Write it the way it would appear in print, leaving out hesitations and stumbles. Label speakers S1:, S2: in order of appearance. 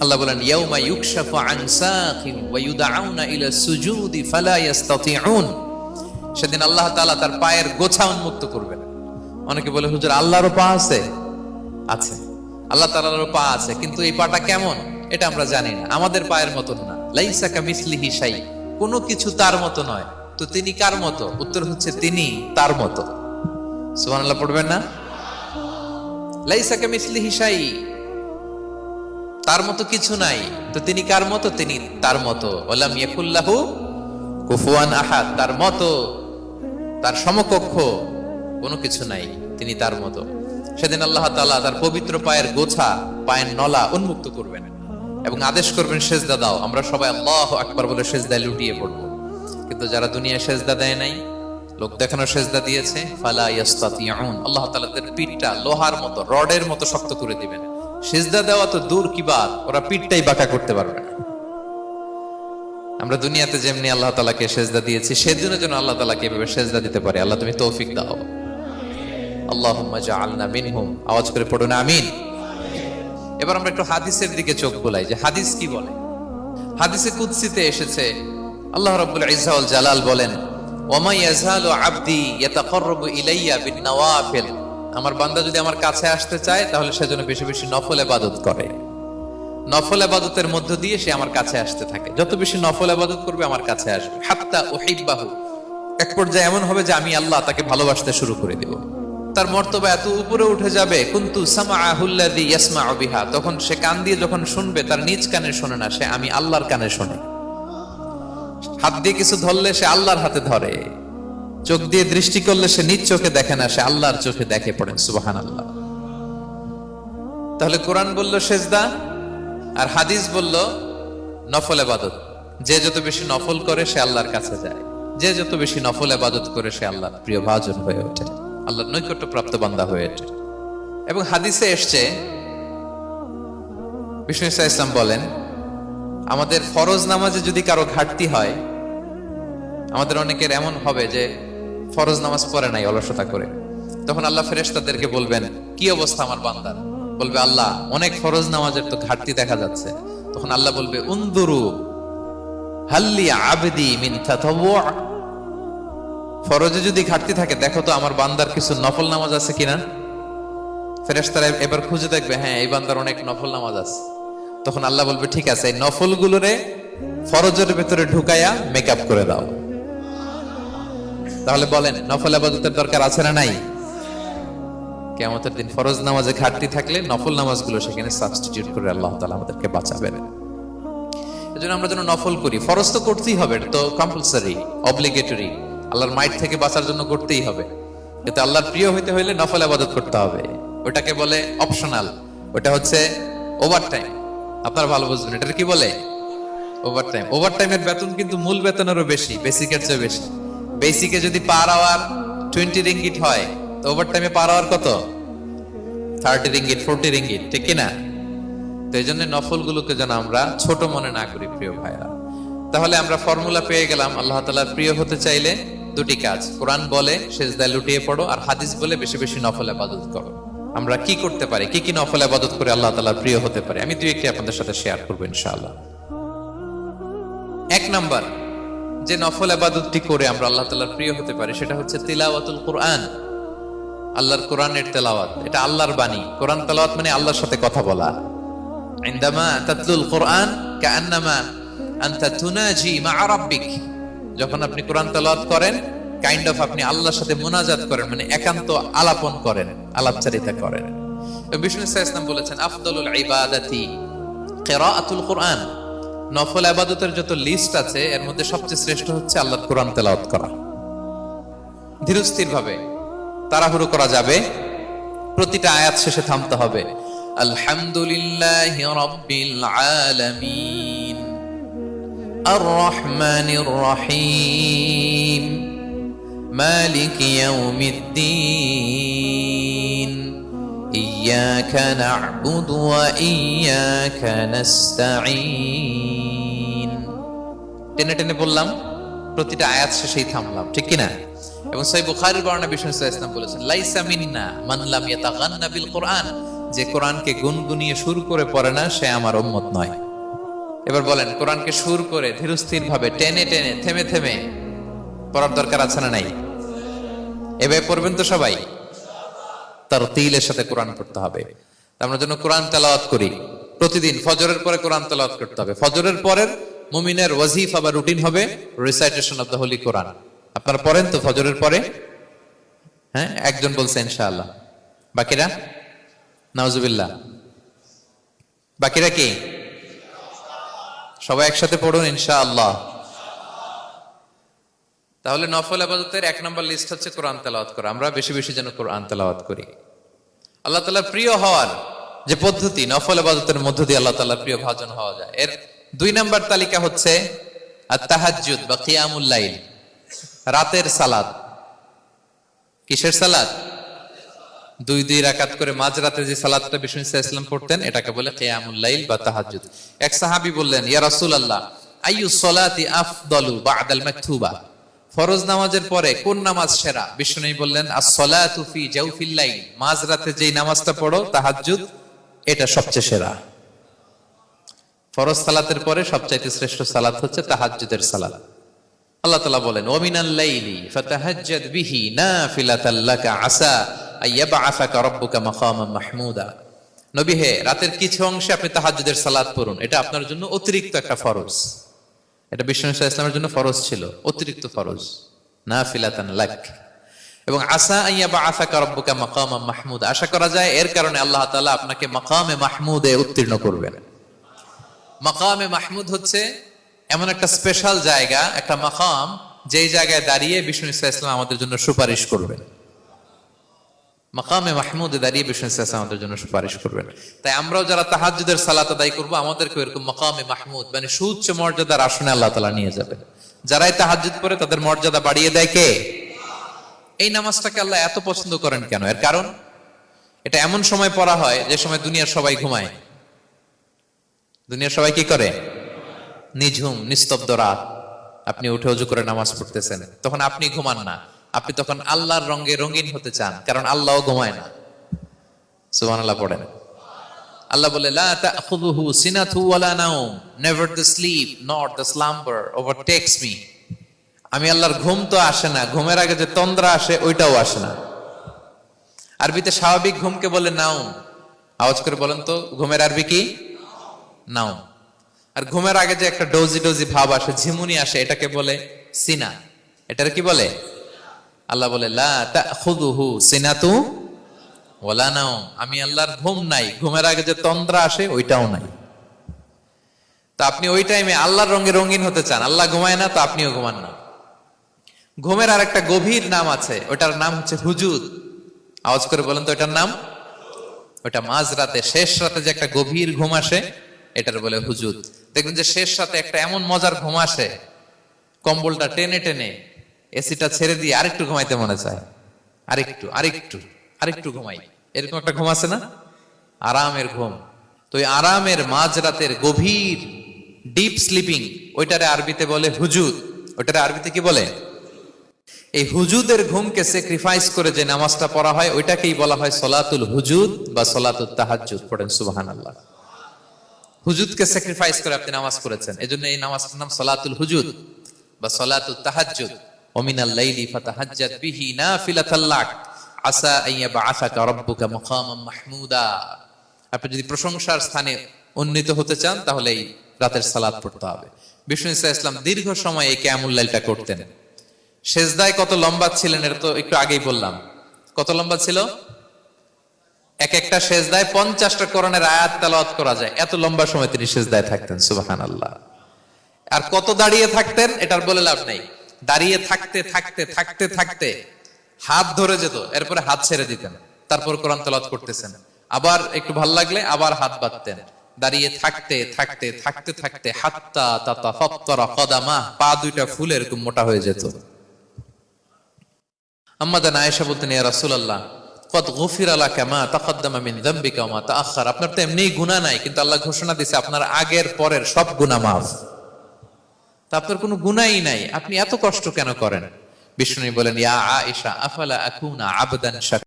S1: আল্লাহ বলেন ইয়াউমা ইউকশাফু আন সাকিন ওয়া ইউদআউনা ইলা সুজুদি ফালা ইস্তাতিউন। সেদিন আল্লাহ তাআলা তার পায়ের গোছা উন্মুক্ত করবেন। অনেকে বলে হুজুর আল্লাহরও পা আছে? আছে, আল্লাহ তাআলারও পা আছে, কিন্তু এই পাটা কেমন এটা আমরা জানি না, আমাদের পায়ের মতো না। লাইসা কামিসলিহি শাই, কোনো কিছু তার মতো নয়। তো তিনি কার মতো? উত্তর হচ্ছে তিনি তার মতো। সুবহানাল্লাহ পড়বেন না? লাইসা কামিসলিহি শাই, তার মতো কিছু নাই। তো তিনি কার মতো? তিনি তার মতো। ওয়ালাম ইয়াকুল্লাহু কুফুয়ান আহাদ, তার মতো, তার সমকক্ষ কোনো কিছু নাই, তিনি তার মতো। সেদিন আল্লাহ তাআলা তার পবিত্র পায়ের গোছা, পায়ের নলা উন্মুক্ত করবেন এবং আদেশ করবেন সেজদা দাও। আমরা সবাই আল্লাহু আকবার বলে সেজদায় লুটিয়ে পড়ব। কিন্তু যারা দুনিয়ায় সেজদা দেয় নাই, লোক দেখানো সেজদা দিয়েছে, ফালা ইয়াস্তাতিউন, আল্লাহ তাআলা তাদের পিঠটা লোহার মতো, রডের মতো শক্ত করে দিবেন। সিজদা দেওয়া তো দূর কি বাত, ওরা পিঠটাই বাঁকা করতে পারবে না। আমরা দুনিয়াতে যেমনি আল্লাহ তাআলাকে সেজদা দিয়েছি, সেদিনও যেন আল্লাহ তাআলাকে এভাবে সেজদা দিতে পারে। আল্লাহ তুমি তৌফিক দাও। আল্লাহুম্মা জাআলনা মিনহুম, আওয়াজ করে পড়ুন আমিন। এবার আমরা একটু হাদিসের দিকে চোখ বোলাই যে হাদিস কি বলে। হাদিসে কুদসিতে এসেছে, আল্লাহ রাব্বুল ইজ্জা ওয়াল জালাল বলেন, ওয়ামা ইয়াজালু আবদি ইয়াতাকাররাবু ইলাইয়া বিন-নওয়াফিল, আমার বান্দা যদি আমার কাছে আসতে চায় তাহলে সে যেন বেশি বেশি নফল ইবাদত করে। নফল ইবাদতের মধ্য দিয়ে সে আমার কাছে আসতে থাকে। যত বেশি নফল ইবাদত করবে আমার কাছে আসবে। হাত্তা উহিব্বাহু, এক পর্যায়ে এমন হবে যে আমি আল্লাহ তাকে ভালোবাসতে শুরু করে দেব। তার মর্তবা এত উপরে উঠে যাবে, কুনতু সামাআহুল্লাযী ইয়াসমাউ বিহা, তখন সে কান দিয়ে যখন শুনবে তার নিজ কানে শোনে না, সে আমি আল্লাহর কানে শোনে। হাত দিয়ে কিছু ধরলে সে আল্লাহর হাতে ধরে। চোখ দিয়ে দৃষ্টি করলে সে নিজ চোখে দেখে না, সে আল্লাহর চোখে দেখে। পড়েন সুবহানাল্লাহ। তাহলে কোরআন বলল সেজদা, আর হাদিস বলল নফল ইবাদত। যে যত বেশি নফল করে সে আল্লাহর কাছে যায়, যে যত বেশি নফল ইবাদত করে সে আল্লাহর প্রিয় ভাজন হয়ে ওঠে, আল্লাহর নৈকট্যপ্রাপ্ত বান্দা হয়ে ওঠে। এবং হাদিসে এসছে, বিষ্ণু ইসলাম বলেন, আমাদের ফরজ নামাজে যদি কারো ঘাটতি হয়, আমাদের অনেকের এমন হবে যে ফরজ নামাজ পড়ে নাই অলসতা করে, তখন আল্লাহ ফেরেশতাদেরকে বলবেন কি অবস্থা আমার বান্দার? বলবে আল্লাহ অনেক ফরজ নামাজের তো ঘাটতি দেখা যাচ্ছে। তখন আল্লাহ বলবে উনদুরু হাল্লি আবদি মিন তাতাওয়ু, ফরজে যদি ঘাটতি থাকে দেখো তো আমার বান্দার কিছু নফল নামাজ আছে কিনা। ফেরেশতারা এবার খুঁজে দেখবে, হ্যাঁ এই বান্দার অনেক নফল নামাজ আছে। তখন আল্লাহ বলবে ঠিক আছে, এই নফল গুলোরে ফরজের ভেতরে ঢুকায়া মেকআপ করে দাও। তাহলে বলেন নফল ইবাদতের দরকার আছে না নাই? কিয়ামতের দিন ফরজ নামাজে ঘাটতি থাকলে নফল নামাজগুলো সেখানে সাবস্টিটিউট করে আল্লাহ তাআলা আমাদেরকে বাঁচাবেন। এজন্য আমরা যেন নফল করি। ফরজ তো করতেই হবে, এটা তো কম্পালসরি, অবলিগেটরি, আল্লাহর মাইট থেকে বাঁচার জন্য করতেই হবে। কিন্তু আল্লাহর প্রিয় হইতে হইলে নফল ইবাদত করতে হবে। ওটাকে বলে অপশনাল, ওটা হচ্ছে ওভারটাইম। আপনারা ভালো বুঝবেন, এটা কি বলে? ওভারটাইম। ওভারটাইমের বেতন কিন্তু মূল বেতনেরও বেশি, বেসিকের চেয়ে বেশি। বেসিকে যদি পার আওয়ার 20 রিঙ্গিট হয়, তো ওভারটাইমে পার আওয়ার কত? 30 রিঙ্গিট, 40 রিঙ্গিট, ঠিক কিনা? তো এই জন্য নফল গুলোকে যেন আমরা ছোট মনে না করি প্রিয় ভাইরা। তাহলে আমরা ফর্মুলা পেয়ে গেলাম, আল্লাহ তাআলার প্রিয় হতে চাইলে দুটি কাজ, কোরআন বলে সেজদায় লুটিয়ে পড়ো, আর হাদিস বলে বেশি বেশি নফল ইবাদত করো। আমরা কি করতে পারি, কি কি নফল ইবাদত করে আল্লাহ তাআলার প্রিয় হতে পারি, আমি দুই একটি আপনাদের সাথে শেয়ার করবো ইনশাআল্লাহ। এক নাম্বার যে নফল ইবাদতটি করে আমরা আল্লাহ তাআলার প্রিয় হতে পারি সেটা হচ্ছে তিলাওয়াতুল কোরআন। আল্লাহর কোরআনের তেলাওয়াত, এটা আল্লাহর বাণী। কোরআন তেলাওয়াত মানে আল্লাহর সাথে কথা বলা। ইনদামা তাতলুল কোরআন কাআন্নামা আনতা তুনাজি মা রাব্বিক, যখন আপনি কোরআন তেলাওয়াত করেন কাইন্ড অফ আপনি আল্লাহর সাথে মুনাজাত করেন, মানে একান্ত আলাপন করেন, আলাপচারিতা করেন। বিষ্ণু ইসলাম বলেছেন আফদলুল ইবাদাতি কিরাআতুল কোরআন, নফল ইবাদতের যত লিস্ট আছে এর মধ্যে সবচেয়ে শ্রেষ্ঠ হচ্ছে আল্লাহর কোরআন তেলাওয়াত করা। ধীরস্থির ভাবে, তাড়াহুড়ো করা যাবে, প্রতিটা আয়াত শেষে থামতে হবে। আলহামদুলিল্লাহি রাব্বিল আলামিন আর রহমানির রহিম মালিকি ইয়াউমিদ্দিন ইয়াকা না'বুদু ওয়া ইয়াকা নাস্তাঈন। টেনে টেনে বললাম, প্রতিটা আয়াত শেষেই থামলাম, ঠিক কিনা? এবং সহিহ বুখারীর বর্ণনা বিষ্ণু সাল্লাল্লাহু আলাইহি ওয়াসাল্লাম বলেছেন লাইসা মিন্না মান লাম ইয়াতাগান্না বিল কোরআন, যে কোরআনকে গুনগুনিয়ে সুর করে পড়ে না সে আমার উম্মত নয়। এবার বলেন, কোরআনকে সুর করে ধীরস্থির ভাবে টেনে টেনে থেমে থেমে পড়ার দরকার আছে না নাই? এভাবে পড়বেন তো সবাই? তারতিলের সাথে কোরআন পড়তে হবে। আমরা যেন কোরআন তেলাওয়াত করি প্রতিদিন। ফজরের পরে কোরআন তেলাওয়াত করতে হবে। ফজরের পরের মুমিনের ওয়াজিফা বা রুটিন হবে রিসাইটেশন অফ দ্য হোলি কোরআন। আপনারা পড়েন তো ফজরের পরে? হ্যাঁ, একজন বলছে ইনশাআল্লাহ। বাকিরা? নাউজুবিল্লাহ। বাকিরা কি? সবাই একসাথে পড়ুন ইনশাআল্লাহ। তাহলে নফল ইবাদতের 1 নম্বর লিস্ট হচ্ছে কোরআন তেলাওয়াত করা। আমরা বেশি বেশি যেন কোরআন তেলাওয়াত করি। আল্লাহ তাআলার প্রিয় হওয়ার যে পদ্ধতি, নফল ইবাদতের মধ্য দিয়ে আল্লাহ তাআলার প্রিয় ভাজন হওয়া যায়। এর 2 নম্বর তালিকা হচ্ছে আত-তাহাজ্জুদ বা কিয়ামুল লাইল, রাতের সালাত। কিসের সালাত? 2 রাকাত করে মাঝরাতে যে সালাতটা বিষ্ণু সাল্লাল্লাহু আলাইহি ওয়াসাল্লাম পড়তেন এটাকে বলে কিয়ামুল লাইল বা তাহাজ্জুদ। এক সাহাবী বললেন, ইয়া রাসূলুল্লাহ, আইয়ু সলাতি আফদালু বা'দাল মাকতুবা? ফরজ নামাজের পরে কোন নামাজ সেরা? বিষ্ণু বললেন, আস-সালাতু ফি জাওফিল লাইল, মাঝরাতে যেই নামাজটা পড়ো তাহাজ্জুদ, এটা সবচেয়ে সেরা। ফরজ সালাতের পরে সবচাইতে শ্রেষ্ঠ সালাত হচ্ছে তাহাজ্জুদের সালাত। আল্লাহ তাআলা বলেন, ওয়া মিনাল লাইলি ফাতাহাজ্জাদ বিহি নাফিলাতাল লাকা আসা আইয়াবআসাকা রাব্বুকা মাকামান মাহমুদা। নবী হে, রাতের কিছু অংশে আপনি তাহাজ্জুদের সালাত পড়ুন, এটা আপনার জন্য অতিরিক্ত একটা ফরজ। এটা বিষ্ণু সাল্লাল্লাহু আলাইহি ওয়াসাল্লামের জন্য ফরজ ছিল, অতিরিক্ত ফরজ, নাফিলাতান লাক। এবং আসা আইয়াবআসাকা রাব্বুকা মাকামান মাহমুদা, আশা করা যায় এর কারণে আল্লাহ তাআলা আপনাকে মাকামে মাহমুদে উত্তীর্ণ করবেন। মাকামে মাহমুদ হচ্ছে এমন একটা স্পেশাল জায়গা, একটা মাকাম, যেই জায়গায় দাঁড়িয়ে বিষ্ণু সাল্লাল্লাহু আলাইহি ওয়াসাল্লাম আমাদের জন্য সুপারিশ করবেন। মাকামে মাহমুদে দাঁড়িয়ে বিষ্ণু সাল্লাল্লাহু আলাইহি ওয়াসাল্লাম আমাদের জন্য সুপারিশ করবেন। তাই আমরাও যারা তাহাজ্জুদের সালাত আদায় করব, আমাদেরকে এরকম মাকামে মাহমুদ মানে সুউচ্চ মর্যাদার আসনে আল্লাহ তাআলা নিয়ে যাবেন। যারাই তাহাজ্জুদ পড়ে তাদের মর্যাদা বাড়িয়ে দেয় কে? এই নামাজটাকে আল্লাহ এত পছন্দ করেন কেন? এর কারণ, এটা এমন সময় পড়া হয় যে সময় দুনিয়ার সবাই ঘুমায়। দুনিয়ার সবাই কি করে? নিঝুম নিস্তব্ধ রাত, আপনি উঠে ওযু করে নামাজ পড়তেছেন, তখন আপনি ঘুমান না, আপনি তখন আল্লাহর রঙে রঙিন হতে চান, কারণ আল্লাহও ঘুমায় না। সুবহানাল্লাহ পড়েন। আল্লাহ বলে, লা তাখুযুহু সিনাতু ওয়ালা নাওম, never the sleep nor the slumber overtakes me. আমি আল্লাহর ঘুম তো আসে না, ঘুমের আগে যে তন্দ্রা আসে ওইটাও আসে না। আরবিতে স্বাভাবিক ঘুমকে বলে নাওম। আওয়াজ করে বলেন তো, ঘুমের আরবি কি? নাওম। আর ঘুমের আগে যে একটা ডোজি ডোজি ভাব আসে, ঝিমুনি আসে, এটাকে বলে সিনা। এটার কি বলে? আল্লাহ বলে, লা তাখুযুহু সিনাতু ওয়ালা নাওম, আমি আল্লাহর ঘুম নাই, ঘুমের আগে যে তন্দ্রা আসে ওইটাও নাই। তো আপনি ওই টাইমে আল্লাহর রঙে রঙিন হতে চান, আল্লাহ ঘুমায় না, তো আপনিও ঘুমান না। ঘুমের আর একটা গভীর নাম আছে, ওটার নাম হচ্ছে হুজুদ। আওয়াজ করে বলেন তো এটার নাম? ওটা মাঝরাতে, শেষ রাতে যে একটা গভীর ঘুম আসে, এটার বলে হুজুদ। দেখবেন যে শেষ রাতে একটা এমন মজার ঘুম আসে, কম্বলটা টেনে টেনে এসিটা ছেড়ে দিয়ে আরেকটু ঘুমাইতে মনে চায়, আরেকটু আরেকটু আরেকটু ঘুমাই, এরকম একটা ঘুম আছে না? আরামের ঘুম। তো এই আরামের মাঝরাতের গভীর ডিপ স্লিপিং, ওইটারে আরবিতে বলে হুজুদ। ওইটারে আরবিতে কি বলে? এই হুজুদের ঘুমকে স্যাক্রিফাইস করে যে নামাজটা পড়া হয় ওইটাকেই বলা হয় সলাতুল হুজুদ বা সলাতুত তাহাজ্জুদ। পড়েন সুবহানাল্লাহ। হুজুদকে স্যাক্রিফাইস করে আপনি নামাজ পড়েছেন, এজন্য এই নামাজটার নাম সলাতুল হুজুদ বা সলাতুত তাহাজ্জুদ। ওয়া মিনাল লাইলি ফাতাহাজ্জাদ বিহি নাফিলাতাল লাক আসা আইয়াবআসাকা রাব্বুকা মাকামান মাহমুদা। আপনি যদি প্রশংসার স্থানে উন্নীত হতে চান তাহলে এই রাতের সালাত পড়তে হবে। বিষ্ণু সাল্লাল্লাহু আলাইহি ওয়াসাল্লাম দীর্ঘ সময় এই কিয়ামুল লাইলটা করতেন। সেজদায় কত লম্বা ছিলেন এটা তো একটু আগেই বললাম। কত লম্বা ছিল? এক একটা সেজদায় 50টা কোরআনের আয়াত তেলাওয়াত করা যায়, এত লম্বা সময় তিনি সেজদায় থাকতেন। সুবহানাল্লাহ। আর কত দাঁড়িয়ে থাকতেন এটার বলে লাভ নেই। দাঁড়িয়ে থাকতে থাকতে থাকতে থাকতে হাত ধরে যেত, এরপরে হাত ছেড়ে দিতেন, তারপর কোরআন তেলাওয়াত করতেছেন। আবার একটু ভালো লাগলে আবার হাত বাঁধতেন। দাঁড়িয়ে থাকতে থাকতে থাকতে থাকতে হাত্তা তাতাফাত্তারা কদামা, পা দুইটা ফুলে এরকম মোটা হয়ে যেত। আম্মা জান আয়েশা বলতেন, ইয়া রাসূলুল্লাহ কদ গুফিরা লাকা মা তাকদ্দামা মিন যামবিকা ওয়া মা তাআখার। আপনার তো এমনিই গুনাহ নাই, কিন্তু আল্লাহ ঘোষণা দিয়েছে আপনার আগের পরের সব গুনাহ মাফ। তা আপনার কোনো গুনাহই নাই, আপনি এত কষ্ট কেন করেন? বিষ্ণু বলেন, ইয়া আয়েশা আফালা আকুনা আবদান শাকুরা।